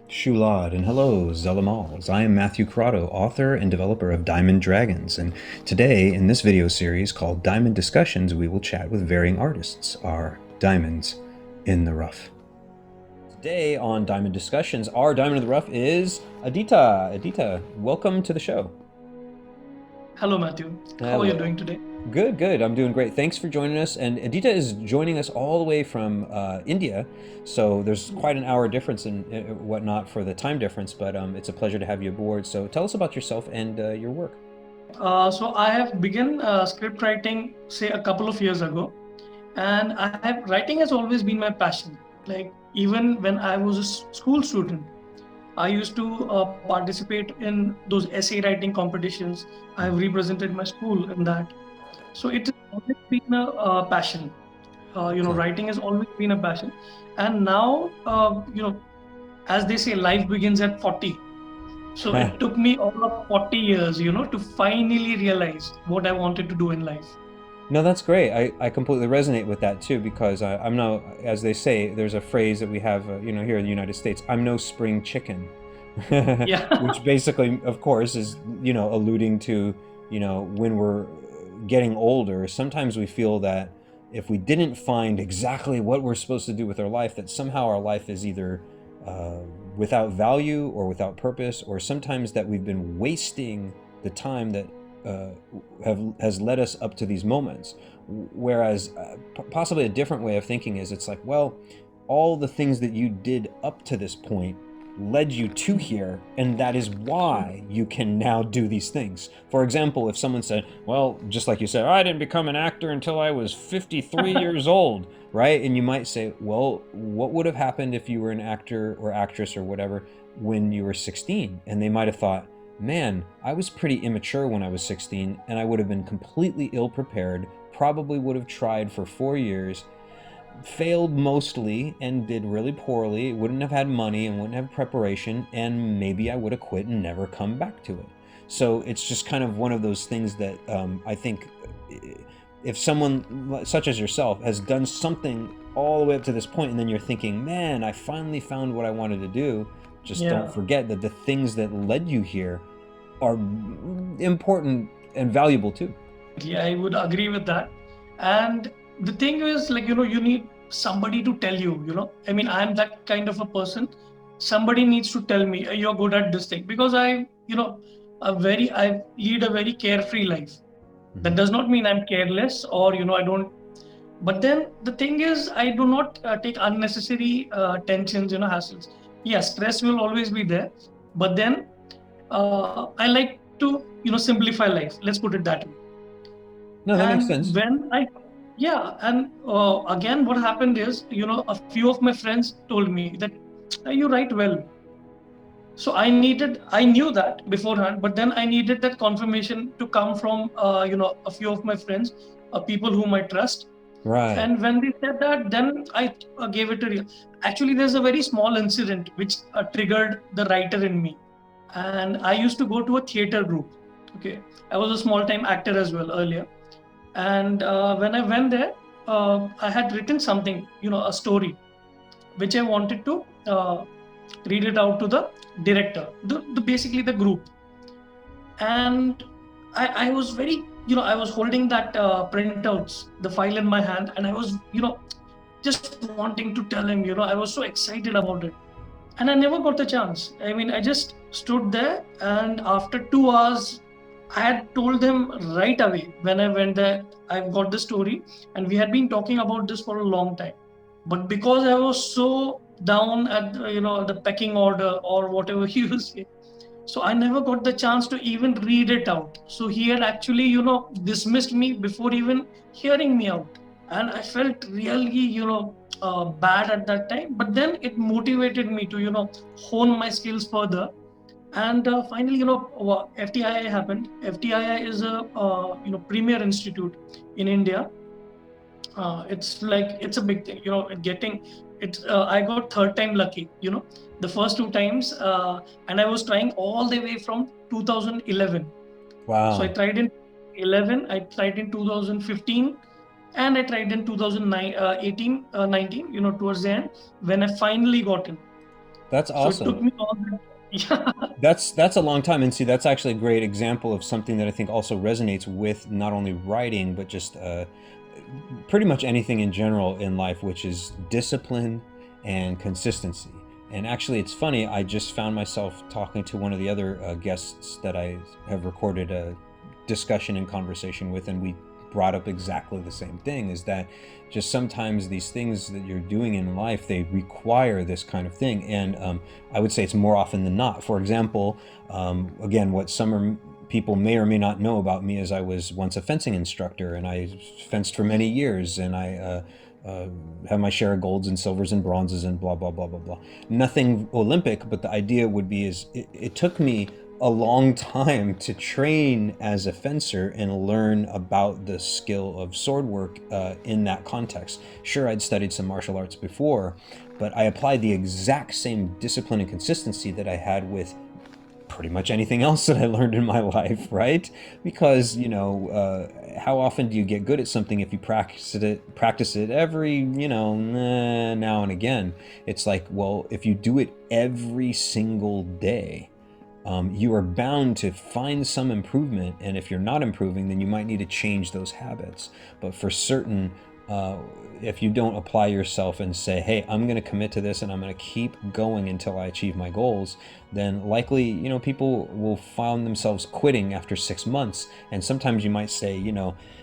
Shulodd, and hello, Zelamals. I am Matthew Carauddo, author and developer of Diamond Dragons, and today, in this video series called Diamond Discussions, we will chat with varying artists, our diamonds in the rough. Today on Diamond Discussions, our diamond in the rough is Aditya. Aditya, welcome to the show. Hello, Matthew. How are you Hello. doing today? Good, good. I'm doing great. Thanks for joining us. And Aditya is joining us all the way from India, so there's quite an hour difference and whatnot for the time difference. But it's a pleasure to have you aboard. So tell us about yourself and your work. So I have begun script writing, say, a couple of years ago, and writing has always been my passion. Like even when I was a school student, I used to participate in those essay writing competitions. I have represented my school in that. So it has always been a passion. Excellent. Writing has always been a passion, and now, as they say, life begins at 40. So it took me all of 40 years, to finally realize what I wanted to do in life. No, that's great. I completely resonate with that too because I'm no, as they say, there's a phrase that we have, here in the United States. I'm no spring chicken, Yeah. which basically, of course, is alluding to when we're getting older. Sometimes we feel that if we didn't find exactly what we're supposed to do with our life, that somehow our life is either uh, without value or without purpose, or sometimes that we've been wasting the time that uh, has led us up to these moments. Whereas possibly a different way of thinking is it's like, well, all the things that you did up to this point led you to here, and that is why you can now do these things. For example, if someone said, well, just like you said, I didn't become an actor until I was 53 years old, right? And you might say, well, what would have happened if you were an actor or actress or whatever when you were 16? And they might have thought, man, I was pretty immature when I was 16, and I would have been completely ill prepared, probably would have tried for 4 years, failed mostly and did really poorly, wouldn't have had money and wouldn't have preparation, and maybe I would have quit and never come back to it. So it's just kind of one of those things that I think if someone such as yourself has done something all the way up to this point, and then you're thinking, man, I finally found what I wanted to do, just don't Yeah. forget that the things that led you here are important and valuable too. Yeah, I would agree with that. And the thing is, like, you need somebody to tell you, I mean, I'm that kind of a person. Somebody needs to tell me, you're good at this thing. Because I lead a very carefree life. That Mm-hmm. does not mean I'm careless or, I don't. But then the thing is, I do not take unnecessary tensions, hassles. Yeah, stress will always be there. But then I like to, simplify life. Let's put it that way. No, that makes And sense. yeah, and again, what happened is, a few of my friends told me that you write well. So I knew that beforehand, but then I needed that confirmation to come from, a few of my friends, people whom I trust. Right. And when they said that, then I gave it a real. Actually, there's a very small incident which triggered the writer in me. And I used to go to a theater group. Okay, I was a small time actor as well earlier. And when I went there, I had written something, a story, which I wanted to read it out to the director, basically the group. And I was very, I was holding that printouts, the file in my hand, and I was, just wanting to tell him, I was so excited about it. And I never got the chance. I mean, I just stood there, and after 2 hours, I had told them right away when I went there, I've got the story, and we had been talking about this for a long time. But because I was so down at the pecking order or whatever you say, so I never got the chance to even read it out. So he had actually dismissed me before even hearing me out, and I felt really bad at that time. But then it motivated me to hone my skills further. And finally, FTII happened. FTII is a premier institute in India. It's a big thing, getting it. I got third time lucky, the first two times, and I was trying all the way from 2011. So I Wow. tried in 11, I tried in 2015, and I tried in 2009, 18, 19, towards the end, when I finally got in. That's So it awesome. took me all that. Yeah. That's a long time, and see, that's actually a great example of something that I think also resonates with not only writing but just pretty much anything in general in life, which is discipline and consistency. And actually, it's funny. I just found myself talking to one of the other guests that I have recorded a discussion and conversation with, and we brought up exactly the same thing: is that just sometimes these things that you're doing in life, they require this kind of thing. And I would say it's more often than not. For example, again, what some people may or may not know about me is I was once a fencing instructor, and I fenced for many years, and I have my share of golds and silvers and bronzes and blah blah blah blah blah. Nothing Olympic, but the idea would be is it took me a long time to train as a fencer and learn about the skill of sword work in that context. Sure, I'd studied some martial arts before, but I applied the exact same discipline and consistency that I had with pretty much anything else that I learned in my life, right? Because how often do you get good at something if you practice it every now and again? It's like, well, if you do it every single day, you are bound to find some improvement, and if you're not improving, then you might need to change those habits. But for certain, if you don't apply yourself and say, hey, I'm going to commit to this and I'm going to keep going until I achieve my goals, then likely, people will find themselves quitting after 6 months. And sometimes you might say,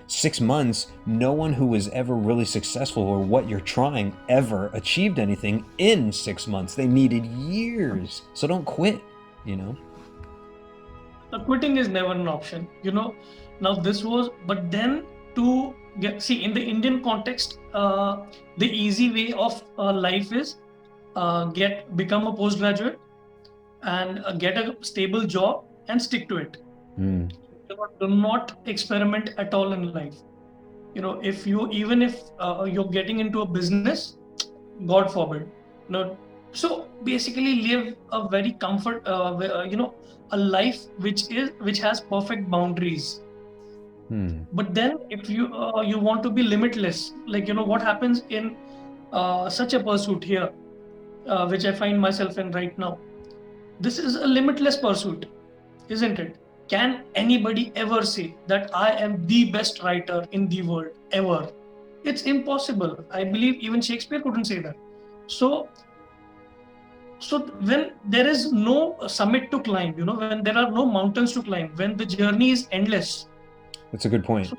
6 months, no one who was ever really successful or what you're trying ever achieved anything in 6 months. They needed years. So don't quit, you know? Quitting is never an option. Now this was, but then to get, see, in the Indian context, the easy way of life is become a postgraduate and get a stable job and stick to it. Mm. Do not experiment at all in life. If you, even if you're getting into a business, God forbid. So basically live a very a life which has perfect boundaries. But then if you want to be limitless, like what happens in such a pursuit here, which I find myself in right now. This is a limitless pursuit, isn't it? Can anybody ever say that I am the best writer in the world ever? It's impossible. I believe even Shakespeare couldn't say that. So so when there is no summit to climb, when there are no mountains to climb, when the journey is endless. That's a good point. So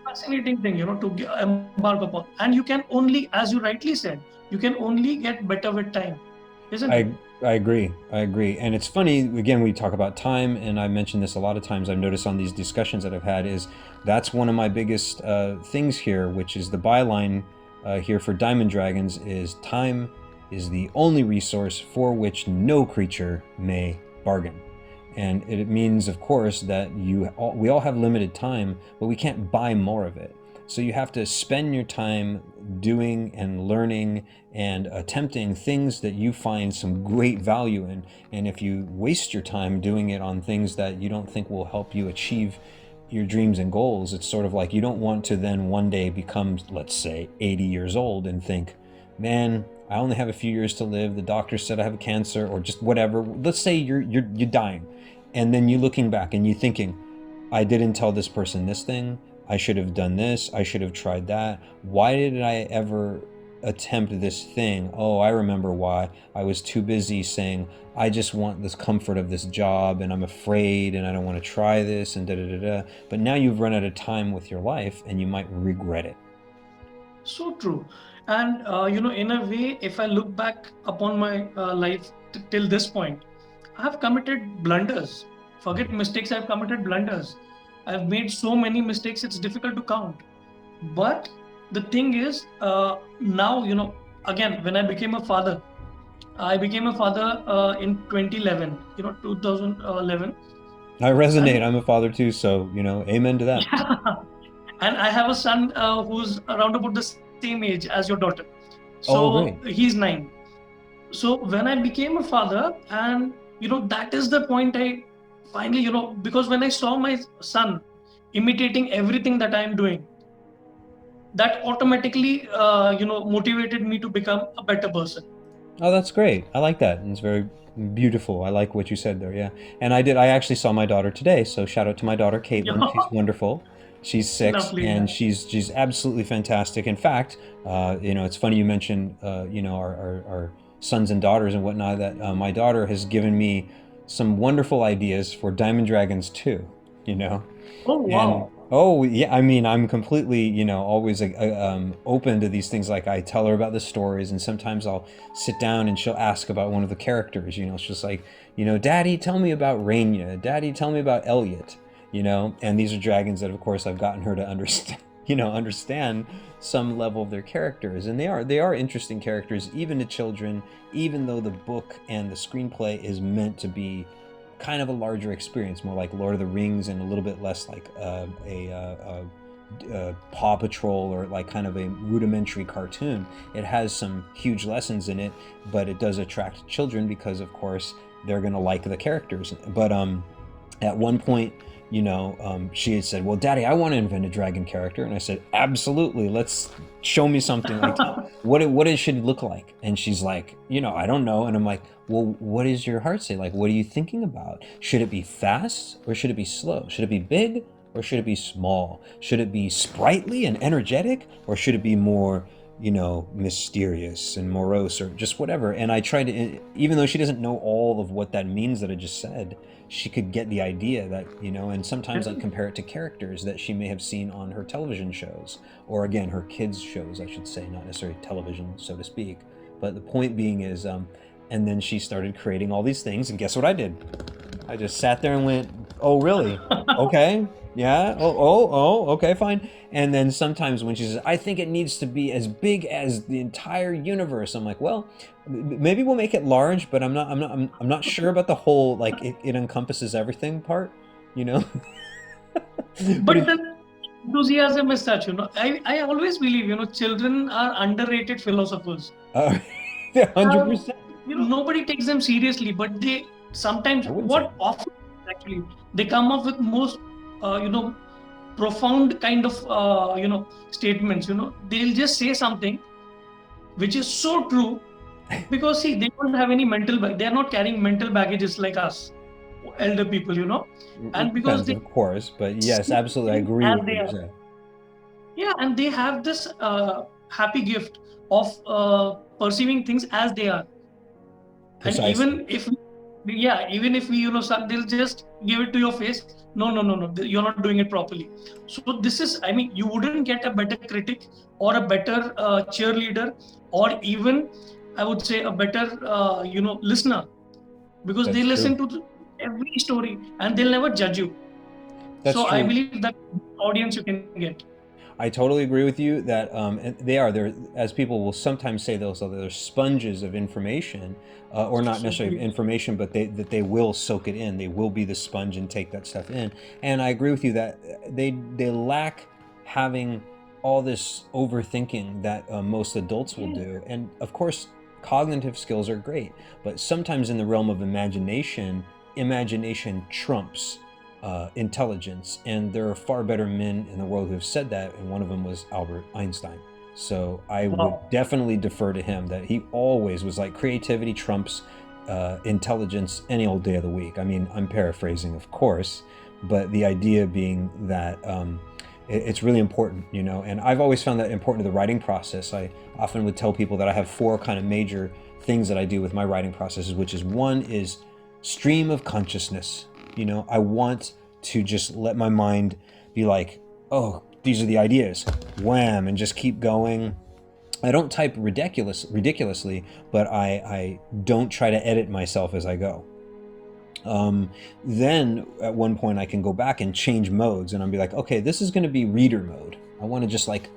fascinating thing, to embark upon. And you can only, as you rightly said, you can only get better with time, isn't it? I agree. I agree. And it's funny, again, we talk about time, and I mentioned this a lot of times. I've noticed on these discussions that I've had is that's one of my biggest things here, which is the byline here for Diamond Dragons is time is the only resource for which no creature may bargain. And it means, of course, that we all have limited time, but we can't buy more of it. So you have to spend your time doing and learning and attempting things that you find some great value in. And if you waste your time doing it on things that you don't think will help you achieve your dreams and goals, it's sort of like you don't want to then one day become, let's say, 80 years old and think, man, I only have a few years to live. The doctor said I have cancer or just whatever. Let's say you're dying. And then you looking back and you thinking, I didn't tell this person this thing. I should have done this. I should have tried that. Why did I ever attempt this thing? Oh, I remember why. I was too busy saying, I just want this comfort of this job and I'm afraid and I don't want to try this and da da da da. But now you've run out of time with your life and you might regret it. So true. And, in a way, if I look back upon my life till this point, I have committed blunders. Forget mistakes, I've committed blunders. I've made so many mistakes, it's difficult to count. But the thing is, now, again, when I became a father in 2011, 2011. I resonate. And I'm a father too, so amen to that. yeah, and I have a son who's around about the same age as your daughter. Oh, So great. he's 9. So when I became a father, and that is the point I finally, because when I saw my son imitating everything that I am doing, that automatically, motivated me to become a better person. Oh, that's great. I like that. And it's very beautiful. I like what you said there. Yeah. And I did. I actually saw my daughter today. So shout out to my daughter, Caitlin. She's wonderful. She's 6, Lovely. and Yeah. she's absolutely fantastic. In fact, it's funny you mentioned, our sons and daughters and whatnot. That my daughter has given me some wonderful ideas for Diamond Dragons 2. You know, Oh and wow. oh yeah, I mean, I'm completely, always open to these things. Like I tell her about the stories, and sometimes I'll sit down and she'll ask about one of the characters. It's just like, Daddy, tell me about Raina. Daddy, tell me about Elliot. And these are dragons that, of course, I've gotten her to understand. Understand some level of their characters, and they are interesting characters, even to children. Even though the book and the screenplay is meant to be kind of a larger experience, more like Lord of the Rings, and a little bit less like Paw Patrol, or like kind of a rudimentary cartoon. It has some huge lessons in it, but it does attract children because, of course, they're gonna like the characters. But at one point, she had said, "Well, Daddy, I want to invent a dragon character," and I said, "Absolutely, let's show me something. Like, what it should look like." And she's like, "I don't know." And I'm like, "Well, what does your heart say? Like, what are you thinking about? Should it be fast or should it be slow? Should it be big or should it be small? Should it be sprightly and energetic, or should it be more, mysterious and morose, or just whatever?" And I tried to, even though she doesn't know all of what that means that I just said, she could get the idea that, and sometimes I compare it to characters that she may have seen on her television shows, or again, her kids' shows, I should say, not necessarily television, so to speak. But the point being is, and then she started creating all these things, and guess what I did? I just sat there and went, "Oh, really? Okay. Yeah. Oh, okay, fine." And then sometimes when she says, "I think it needs to be as big as the entire universe," I'm like, "Well, maybe we'll make it large, but I'm not sure about the whole, like, it encompasses everything part, you know." But But the enthusiasm is such, I always believe, children are underrated philosophers. uh, Uh, 100%. Nobody takes them seriously, but they sometimes, I wouldn't say what often actually, they come up with most, uh, you know, profound kind of, statements. They'll just say something which is so true because see, they don't have any they are not carrying mental baggages like us, elder people, it and because depends, they of course, but yes, see absolutely, I things agree as with what they you are. said. Yeah, and they have this happy gift of perceiving things as they are. And Precisely. even if we, they'll just give it to your face. No, no, no, no, you're not doing it properly. So this is, I mean, you wouldn't get a better critic or a better cheerleader, or even, I would say, a better, listener, because they That's true. listen to every story and they'll never judge you. That's So I true. believe that audience you can get. I totally agree with you that, and they're, as people will sometimes say, they're sponges of information, or not So necessarily of information, but they will soak it in. They will be the sponge and take that stuff in. And I agree with you that they lack having all this overthinking that most adults will yeah, do. And of course, cognitive skills are great, but sometimes in the realm of imagination, imagination trumps intelligence, and there are far better men in the world who have said that, and one of them was Albert Einstein. So I would wow. definitely defer to him, that he always was like, creativity trumps intelligence any old day of the week. I mean, I'm paraphrasing, of course, but the idea being that it's really important, and I've always found that important to the writing process. I often would tell people that I have 4 kind of major things that I do with my writing processes, which is, one is stream of consciousness. I want to just let my mind be like, "Oh, these are the ideas," wham, and just keep going. I don't type ridiculously, but I don't try to edit myself as I go. Then at one point I can go back and change modes, and I'll be like, "Okay, this is going to be reader mode. I want to just like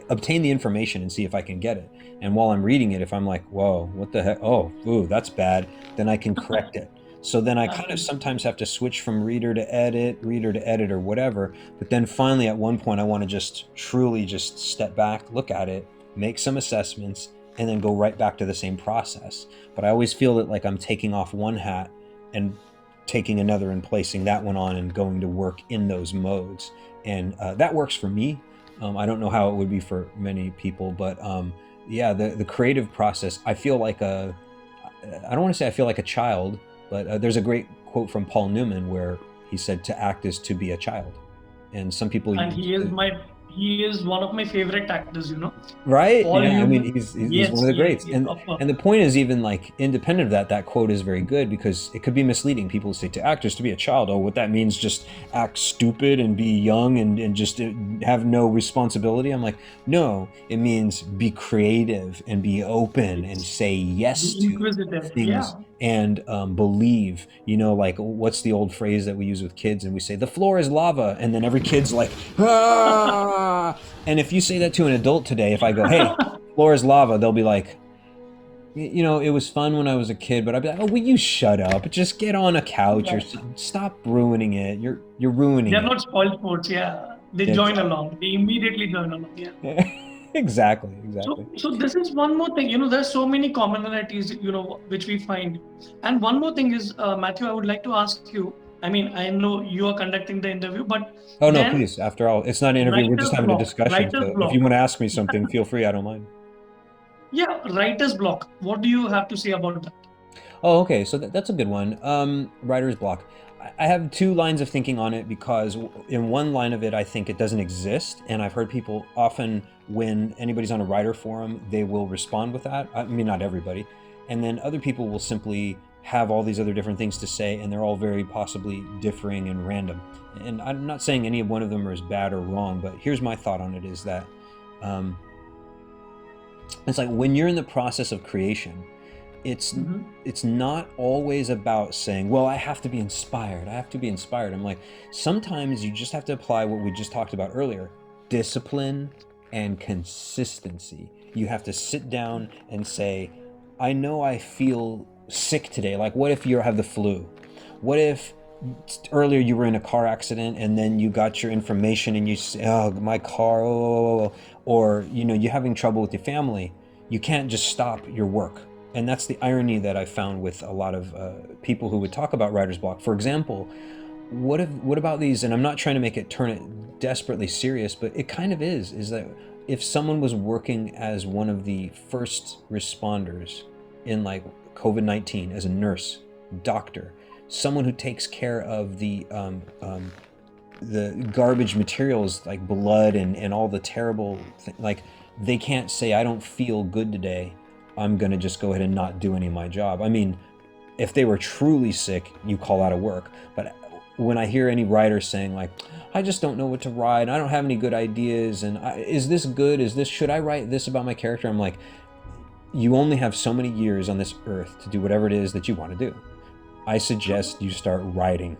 obtain the information and see if I can get it." And while I'm reading it, if I'm like, "Whoa, what the heck? Oh, ooh, that's bad," then I can correct it. So then I kind of Absolutely. sometimes have to switch from reader to edit, or whatever. But then finally, at one point, I want to just truly just step back, look at it, make some assessments, and then go right back to the same process. But I always feel that, like, I'm taking off one hat and taking another and placing that one on, and going to work in those modes. And that works for me. I don't know how it would be for many people, but yeah, the creative process, I feel like I don't want to say I feel like a child, but there's a great quote from Paul Newman where he said to act is to be a child. And some people And use he is one of my favorite actors, right? Paul Yeah, I mean Newman. he's one Yes, of the yes, greats. yes, of course. And the point is, even like independent of that, that quote is very good because it could be misleading. People say to actors to be a child. Oh, what that means just act stupid and be young and just have no responsibility. I'm like, no, it means be creative and be open and say yes Be to inquisitive. things Yeah. and believe. Like what's the old phrase that we use with kids? And we say the floor is lava, and then every kid's like, ah. And if you say that to an adult today, if I go, hey, floor is lava, they'll be like, it was fun when I was a kid, but I'd be like, oh, will you shut up? Just get on a couch or Yeah. something. Stop ruining it. You're ruining They're it. not spoiled sports. Yeah. They Yeah, join along. They immediately join along. Yeah. exactly, exactly. So this is one more thing. There's so many commonalities, which we find. And one more thing is, Matthew, I would like to ask you. I mean, I know you are conducting the interview, but Oh no, then please. After all, it's not an interview. We're just having a discussion. writer's So if you block. want to ask me something, feel free. I don't mind. Yeah, writer's block. What do you have to say about that? Oh, okay. So that's a good one. Writer's block. I have two lines of thinking on it because in one line of it, I think it doesn't exist. And I've heard people often, when anybody's on a writer forum, they will respond with that. I mean, not everybody. And then other people will simply have all these other different things to say, and they're all very possibly differing and random. And I'm not saying any one of them are as bad or wrong, but here's my thought on it is that um, it's like when you're in the process of creation, it's Mm-hmm. it's not always about saying, well, I have to be inspired. I have to be inspired. I'm like, sometimes you just have to apply what we just talked about earlier, discipline and consistency. You have to sit down and say, I know I feel sick today. Like, what if you have the flu? What if earlier you were in a car accident and then you got your information and you say, oh, my car, oh. Or you're having trouble with your family. You can't just stop your work. And that's the irony that I found with a lot of people who would talk about writer's block. For example, what about these, and I'm not trying to make it turn it desperately serious, but it kind of is that if someone was working as one of the first responders in like COVID-19 as a nurse, doctor, someone who takes care of the garbage materials like blood and all the terrible like they can't say, I don't feel good today, I'm going to just go ahead and not do any of my job. I mean, if they were truly sick, you call out of work. But when I hear any writer saying like, I just don't know what to write, I don't have any good ideas, and is this good? Should I write this about my character? I'm like, you only have so many years on this earth to do whatever it is that you want to do. I suggest you start writing.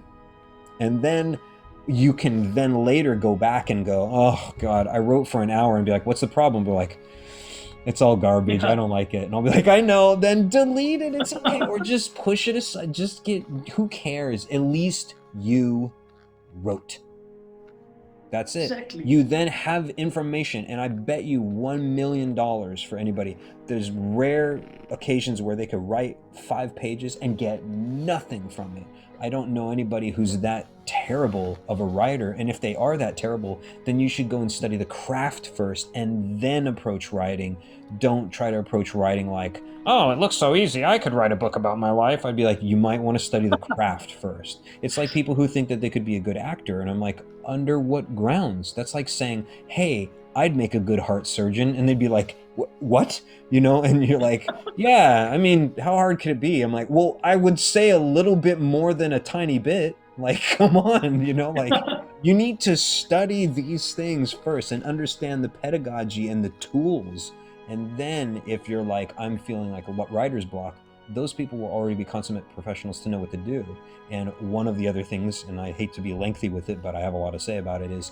And then you can then later go back and go, oh God, I wrote for an hour, and be like, what's the problem? But like, it's all garbage. I Yeah. don't like it. And I'll be like, I know, then delete it. It's okay. Or just push it aside. Who cares? At least you wrote. That's it. Exactly. You then have information, and I bet you $1 million for anybody. There's rare occasions where they could write 5 pages and get nothing from it. I don't know anybody who's that terrible of a writer, and if they are that terrible, then you should go and study the craft first and then approach writing. Don't try to approach writing like, oh, it looks so easy, I could write a book about my life. I'd be like, you might want to study the craft first. It's like people who think that they could be a good actor, and I'm like, under what grounds? That's like saying, hey, I'd make a good heart surgeon, and they'd be like, what? And you're like, yeah, I mean, how hard could it be? I'm like, well, I would say a little bit more than a tiny bit. Like, come on, like you need to study these things first and understand the pedagogy and the tools. And then if you're like, I'm feeling like a writer's block, those people will already be consummate professionals to know what to do. And one of the other things, and I hate to be lengthy with it, but I have a lot to say about it, is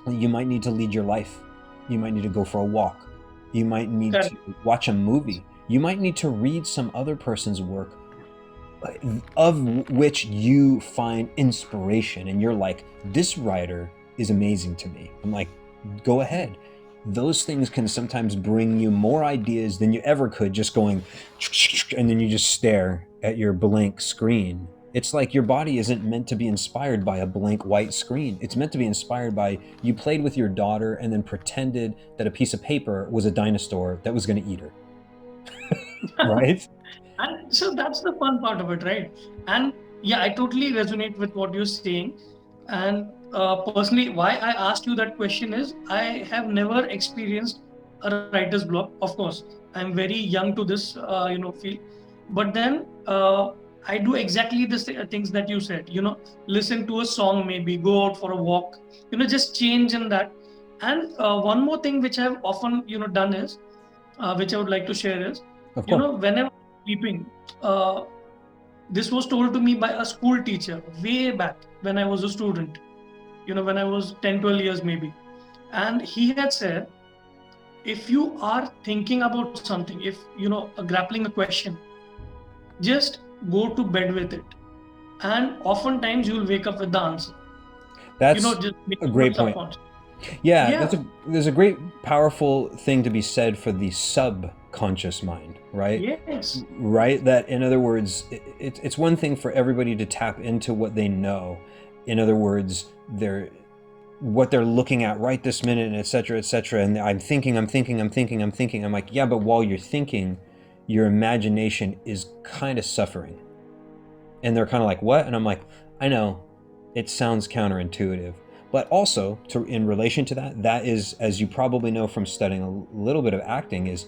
you might need to lead your life. You might need to go for a walk. You might need Correct. to watch a movie. You might need to read some other person's work of which you find inspiration. And you're like, this writer is amazing to me. I'm like, go ahead. Those things can sometimes bring you more ideas than you ever could just going, and then you just stare at your blank screen. It's like your body isn't meant to be inspired by a blank white screen. It's meant to be inspired by you played with your daughter and then pretended that a piece of paper was a dinosaur that was going to eat her. Right? And so that's the fun part of it, right? And yeah, I totally resonate with what you're saying. And personally, why I asked you that question is I have never experienced a writer's block. Of course, I'm very young to this, field. But then I do exactly the things that you said. Listen to a song, maybe go out for a walk. Just change in that. And one more thing which I've often done is, which I would like to share is, Of course. whenever I'm sleeping, uh, this was told to me by a school teacher way back when I was a student, when I was 10, 12 years maybe. And he had said, if you are thinking about something, if, grappling a question, just go to bed with it. And oftentimes you'll wake up with the answer, That's just a because great of point. subconscious. Yeah, Yeah. there's a great powerful thing to be said for the subconscious mind, right? Yes. Right? That in other words, it's one thing for everybody to tap into what they know. In other words, what they're looking at right this minute, and et cetera, et cetera. And I'm thinking. I'm like, yeah, but while you're thinking, your imagination is kind of suffering. And they're kind of like, what? And I'm like, I know, it sounds counterintuitive. But also, in relation to that, that is, as you probably know from studying a little bit of acting, is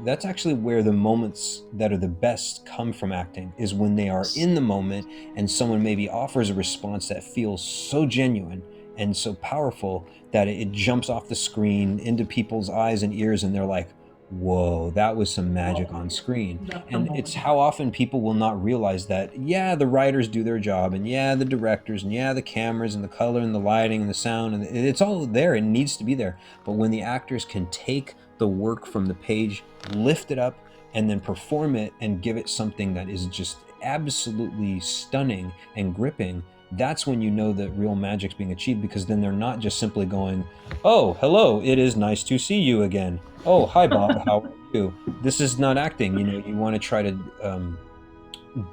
that's actually where the moments that are the best come from acting, is when they are in the moment and someone maybe offers a response that feels so genuine and so powerful that it jumps off the screen into people's eyes and ears, and they're like, whoa, that was some magic on screen. That's the And it's moment. how often people will not realize that, yeah, the writers do their job, and yeah, the directors, and yeah, the cameras and the color and the lighting and the sound, and it's all there. It needs to be there. But when the actors can take the work from the page, lift it up, and then perform it and give it something that is just absolutely stunning and gripping, that's when you know that real magic's being achieved, because then they're not just simply going, oh, hello, it is nice to see you again. Oh, hi, Bob, how are you? This is not acting. You want to try to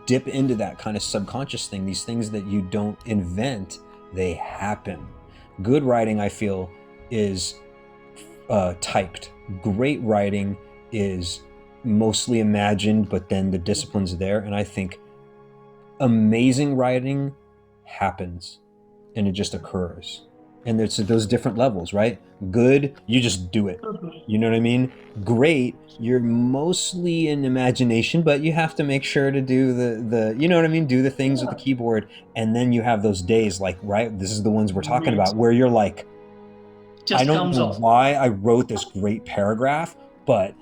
dip into that kind of subconscious thing, these things that you don't invent, they happen. Good writing, I feel, is typed. Great writing is mostly imagined, but then the discipline's there. And I think amazing writing happens, and it just occurs. And there's those different levels, right? Good, you just do it. You know what I mean? Great, you're mostly in imagination, but you have to make sure to do the you know what I mean? Do the things with the keyboard. And then you have those days, like, right? This is the ones we're talking Yes. about, where you're like, I Just don't comes know off. why I wrote this great paragraph, but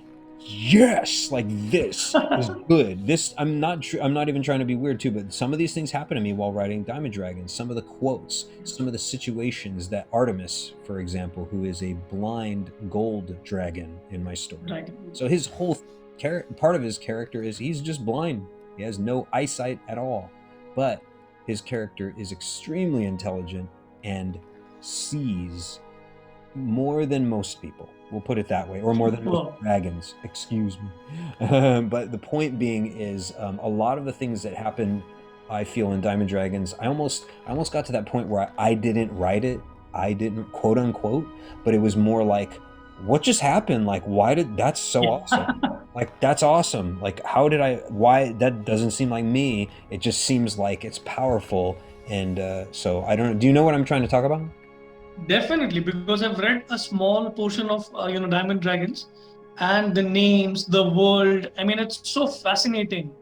yes, like this is good. This I'm not even trying to be weird too, but some of these things happen to me while writing Diamond Dragons. Some of the quotes, some of the situations that Artemis, for example, who is a blind gold dragon in my story. Right. So his whole part of his character is he's just blind. He has no eyesight at all. But his character is extremely intelligent and sees more than most people. We'll put it that way, or more than most Wow. dragons. Excuse me. But the point being is, a lot of the things that happen, I feel, in Diamond Dragons, I almost got to that point where I didn't write it. I didn't, quote unquote, but it was more like, what just happened? Like, why did that's so awesome? Like, that's awesome. Like, how did I? Why that doesn't seem like me? It just seems like it's powerful. And so I don't. Do you know what I'm trying to talk about? Definitely, because I've read a small portion of Diamond Dragons, and the names, the world. I mean, it's so fascinating,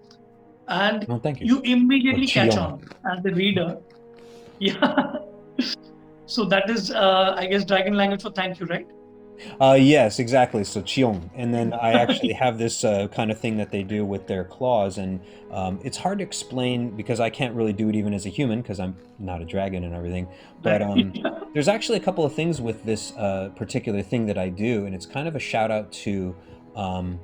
and Oh, thank you. you immediately catch Chion. on as the reader. Yeah. So that is, I guess, dragon language for thank you, right? Yes, exactly. So Chiong, and then I actually have this kind of thing that they do with their claws, and it's hard to explain because I can't really do it even as a human because I'm not a dragon and everything. But Right. there's actually a couple of things with this particular thing that I do, and it's kind of a shout out to. Well,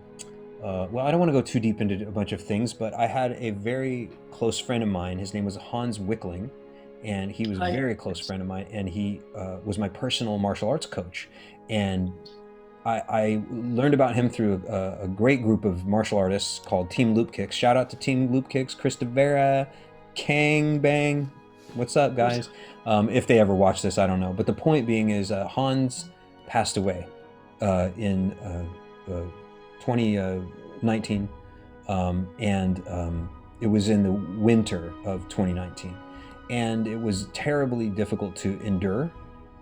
I don't want to go too deep into a bunch of things, but I had a very close friend of mine. His name was Hans Wickling, and he was a Hi. very close friend of mine, and he was my personal martial arts coach. And I learned about him through a great group of martial artists called Team Loop Kicks. Shout out to Team Loop Kicks, Chris Vera, Kang Bang. What's up, guys? If they ever watch this, I don't know. But the point being is Hans passed away in 2019. and it was in the winter of 2019, and it was terribly difficult to endure.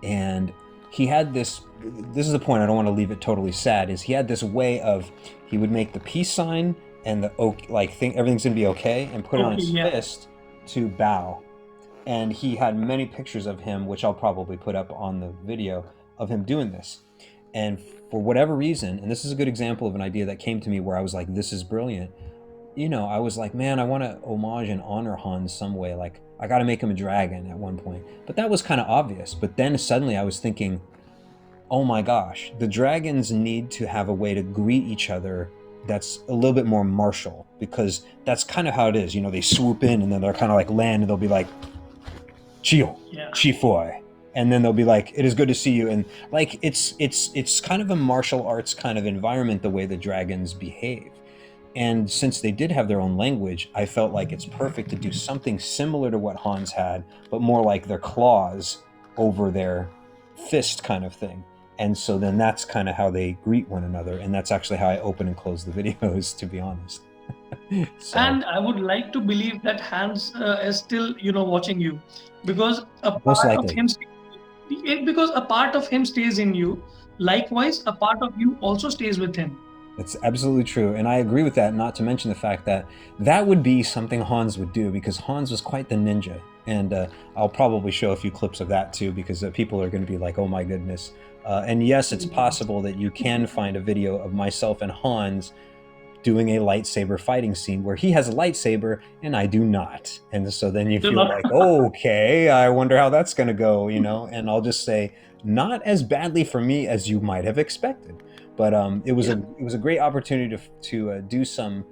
And he had this. This is the point. I don't want to leave it totally sad. Is he had this way of he would make the peace sign and the like think everything's gonna be okay, and put it on Okay, his yeah. fist to bow. And he had many pictures of him, which I'll probably put up on the video, of him doing this. And for whatever reason, and this is a good example of an idea that came to me where I was like, this is brilliant. I was like, man, I want to homage and honor Hans some way. Like, I got to make him a dragon at one point. But that was kind of obvious. But then suddenly I was thinking, oh my gosh, the dragons need to have a way to greet each other that's a little bit more martial, because that's kind of how it is. They swoop in and then they're kind of like land and they'll be like, Chio, Yeah. Chifoy. And then they'll be like, it is good to see you. And like, it's kind of a martial arts kind of environment, the way the dragons behave. And since they did have their own language, I felt like it's perfect to do something similar to what Hans had, but more like their claws over their fist kind of thing. And so then that's kind of how they greet one another. And that's actually how I open and close the videos, to be honest. So, And I would like to believe that Hans is still, watching you, because a most part of likely. him, because a part of him stays in you. Likewise, a part of you also stays with him. That's absolutely true. And I agree with that, not to mention the fact that that would be something Hans would do, because Hans was quite the ninja. And I'll probably show a few clips of that too, because people are going to be like, oh my goodness. And yes, it's possible that you can find a video of myself and Hans doing a lightsaber fighting scene where he has a lightsaber and I do not. And so then you Do feel not. like, okay, I wonder how that's going to go, And I'll just say, not as badly for me as you might have expected. But it was a great opportunity to do some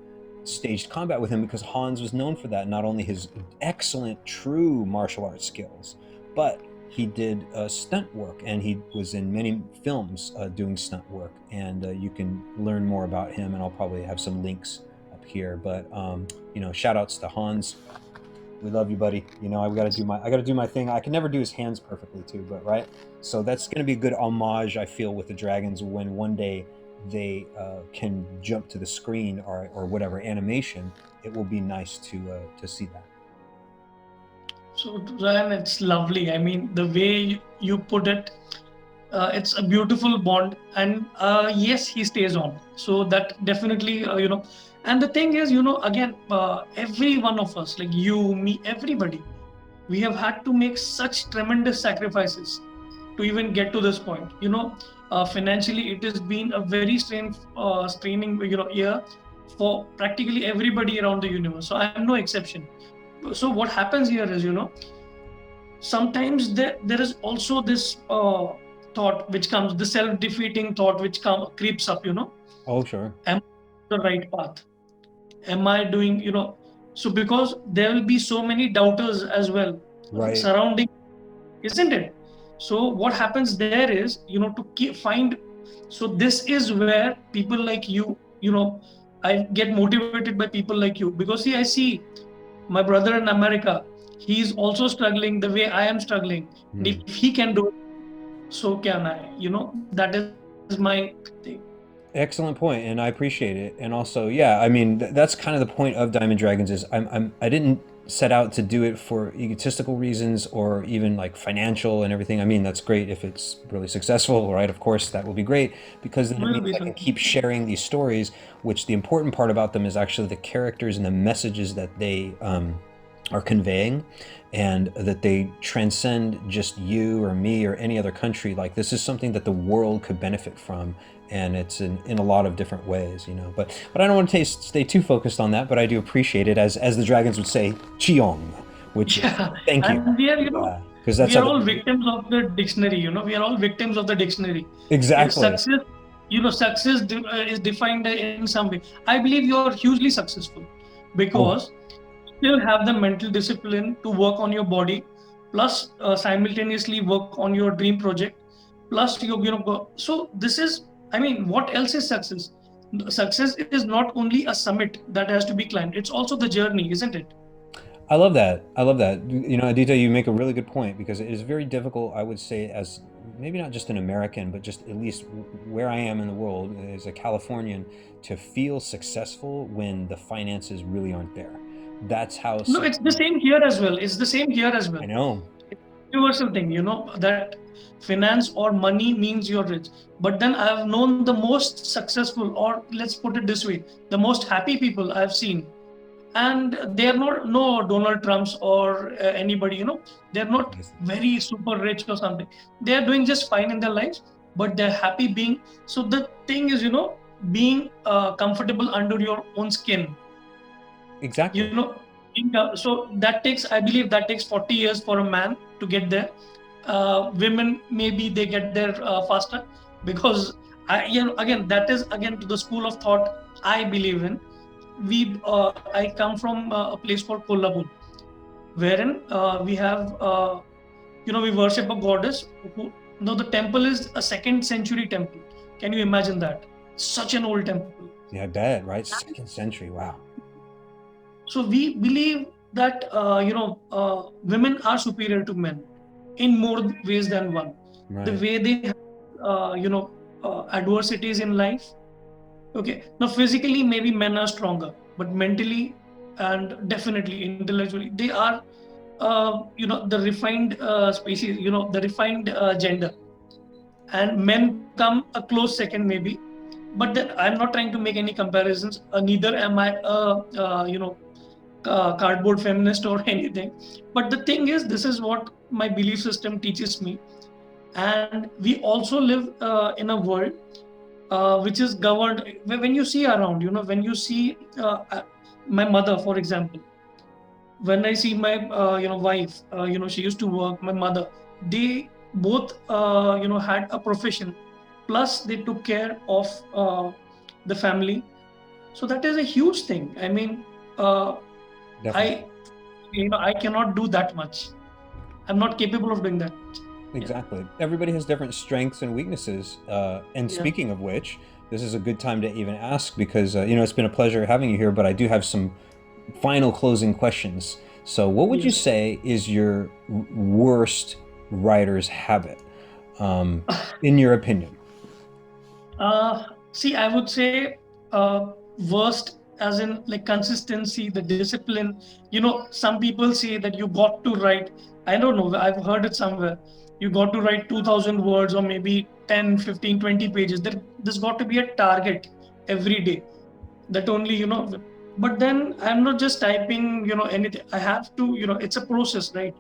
staged combat with him, because Hans was known for that. Not only his excellent, true martial arts skills, but he did stunt work, and he was in many films doing stunt work. And you can learn more about him, and I'll probably have some links up here. But shout outs to Hans. We love you, buddy. I got to do my thing. I can never do his hands perfectly too, but right. So that's going to be a good homage, I feel, with the dragons when one day they can jump to the screen or whatever animation. It will be nice to see that. So, Ryan, it's lovely. I mean, the way you put it, it's a beautiful bond. And yes, he stays on. So that definitely, And the thing is, again, every one of us, like you, me, everybody, we have had to make such tremendous sacrifices to even get to this point. Financially, it has been a very straining, year for practically everybody around the universe. So I am no exception. So what happens here is, sometimes there is also this thought which comes, the self-defeating thought which creeps up. Oh, sure. Am I on the right path? Am I doing? So because there will be so many doubters as well, Right. surrounding, isn't it? So what happens there is, to find. So this is where people like you, I get motivated by people like you, because see, I see my brother in America. He's also struggling the way I am struggling. And if he can do it, so can I. That is my thing. Excellent point, and I appreciate it. And also, yeah, I mean, that's kind of the point of Diamond Dragons. Is I didn't set out to do it for egotistical reasons or even like financial and everything. I mean, that's great if it's really successful, right? Of course, that will be great, because then it means I can keep sharing these stories, which the important part about them is actually the characters and the messages that they are conveying, and that they transcend just you or me or any other country. Like, this is something that the world could benefit from, and it's in a lot of different ways, But I don't want to stay too focused on that, but I do appreciate it, as the dragons would say, Chiong, which is, thank you. And we are, because that's we are all victims of the dictionary. We are all victims of the dictionary. Exactly. If success, is defined in some way. I believe you are hugely successful because you still have the mental discipline to work on your body, plus simultaneously work on your dream project, plus so this is, I mean, what else is success? Success is not only a summit that has to be climbed, it's also the journey, isn't it? I love that. I love that. You know, Aditya, you make a really good point because it is very difficult, I would say, as maybe not just an American, but just at least where I am in the world as a Californian, to feel successful when the finances really aren't there. That's how No, it's the same here as well. It's the same here as I well. know. It's a universal thing, that finance or money means you're rich. But then I've known the most successful, or let's put it this way, the most happy people I've seen, and they are not no Donald Trumps or anybody. They're not very super rich or something. They are doing just fine in their lives, but they're happy being. So the thing is, being comfortable under your own skin. Exactly. So that takes, I believe, that takes 40 years for a man to get there. Women, maybe they get there faster, because again, that is again to the school of thought I believe in. I come from a place called Kolhapur, wherein we have we worship a goddess who, no, the temple is a second century temple. Can you imagine that? Such an old temple. Yeah, I bet, right? Second century. Wow. So we believe that women are superior to men in more ways than one. The Right. way they have, adversities in life. Okay, now physically maybe men are stronger, but mentally and definitely intellectually they are, the refined species. The refined gender, and men come a close second maybe. But then I'm not trying to make any comparisons. Neither am I cardboard feminist or anything. But the thing is, this is what my belief system teaches me. And we also live in a world which is governed. When you see around, when you see my mother, for example, when I see my wife, she used to work. My mother, they both had a profession, plus they took care of the family. So that is a huge thing. I mean, Definitely. I I cannot do that much. I'm not capable of doing that. Yeah. Exactly. Everybody has different strengths and weaknesses. And Yeah. speaking of which, this is a good time to even ask because, it's been a pleasure having you here, but I do have some final closing questions. So, what would you Yes. say is your worst writer's habit, in your opinion? See, I would say worst as in like consistency, the discipline. Some people say that you got to write. I don't know. I've heard it somewhere. You got to write 2,000 words or maybe 10, 15, 20 pages. There's got to be a target every day. That only, but then I'm not just typing, anything. I have to, it's a process, right?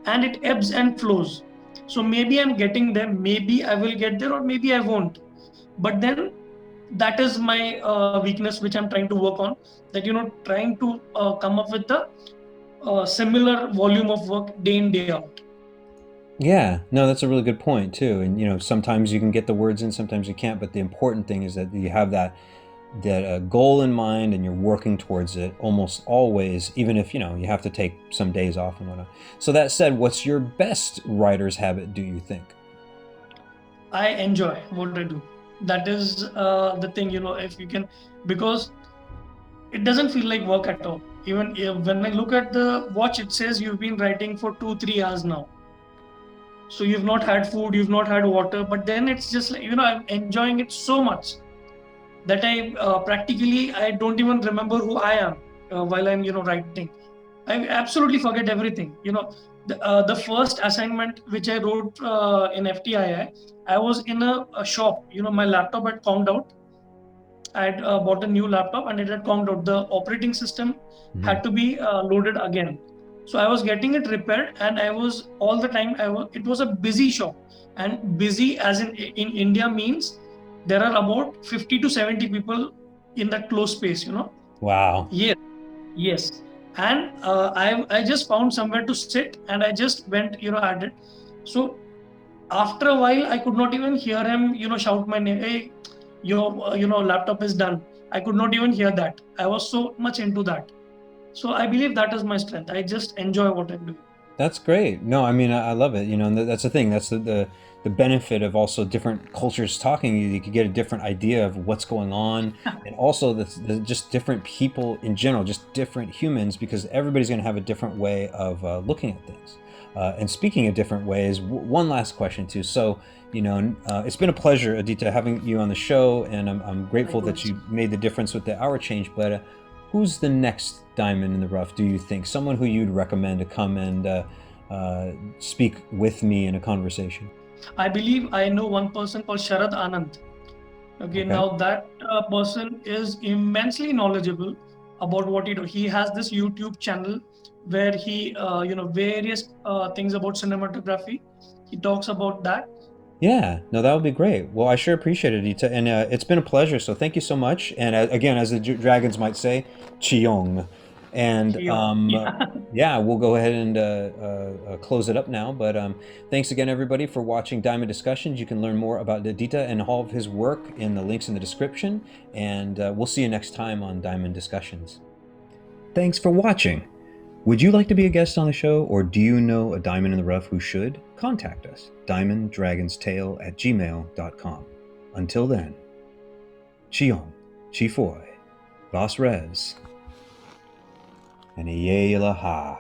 And it ebbs and flows. So maybe I'm getting there, maybe I will get there, or maybe I won't. But then that is my weakness, which I'm trying to work on. That trying to come up with a similar volume of work day in day out. Yeah, no, that's a really good point too. And sometimes you can get the words in, sometimes you can't. But the important thing is that you have that goal in mind and you're working towards it almost always, even if you have to take some days off and whatnot. So that said, what's your best writer's habit, do you think? I enjoy what I do. That is the thing, if you can, because it doesn't feel like work at all. Even when I look at the watch, it says you've been writing for 2, 3 hours now. So you've not had food, you've not had water, but then it's just like, I'm enjoying it so much that I practically I don't even remember who I am while I'm writing. I absolutely forget everything. The first assignment which I wrote in FTII, I was in a shop. My laptop had conked out. I had bought a new laptop and it had conked out. The operating system Mhm. had to be loaded again. So I was getting it repaired, and I was all the time. It was a busy shop, and busy as in India means there are about 50 to 70 people in that closed space. Wow. Yes, yes. And I just found somewhere to sit, and I just went at it. So after a while, I could not even hear him shout my name. Hey, your laptop is done. I could not even hear that. I was so much into that. So I believe that is my strength. I just enjoy what I'm doing. That's great. No, I mean, I love it. You know, and that's the thing. That's the benefit of also different cultures talking. You could get a different idea of what's going on, and also the just different people in general, just different humans, because everybody's going to have a different way of looking at things. And speaking of different ways, one last question too. So, you know, it's been a pleasure, Aditya, having you on the show, and I'm grateful that Likewise. you made the difference with the hour change. But who's the next diamond in the rough, do you think? Someone who you'd recommend to come and speak with me in a conversation? I believe I know one person called Sharad Anand. Okay, Okay. now that person is immensely knowledgeable about what he do. He has this YouTube channel where he, various things about cinematography. He talks about that. Yeah, no, that would be great. Well, I sure appreciate it, Ita, and it's been a pleasure. So thank you so much. And again, as the dragons might say, Chiong. And He, yeah. yeah, we'll go ahead and close it up now. But thanks again, everybody, for watching Diamond Discussions. You can learn more about Aditya and all of his work in the links in the description. And we'll see you next time on Diamond Discussions. Thanks for watching. Would you like to be a guest on the show, or do you know a diamond in the rough who should? Contact us, diamonddragonstale@gmail.com. Until then, Chiong, Chifoy, Vas Res, and Iye Laha.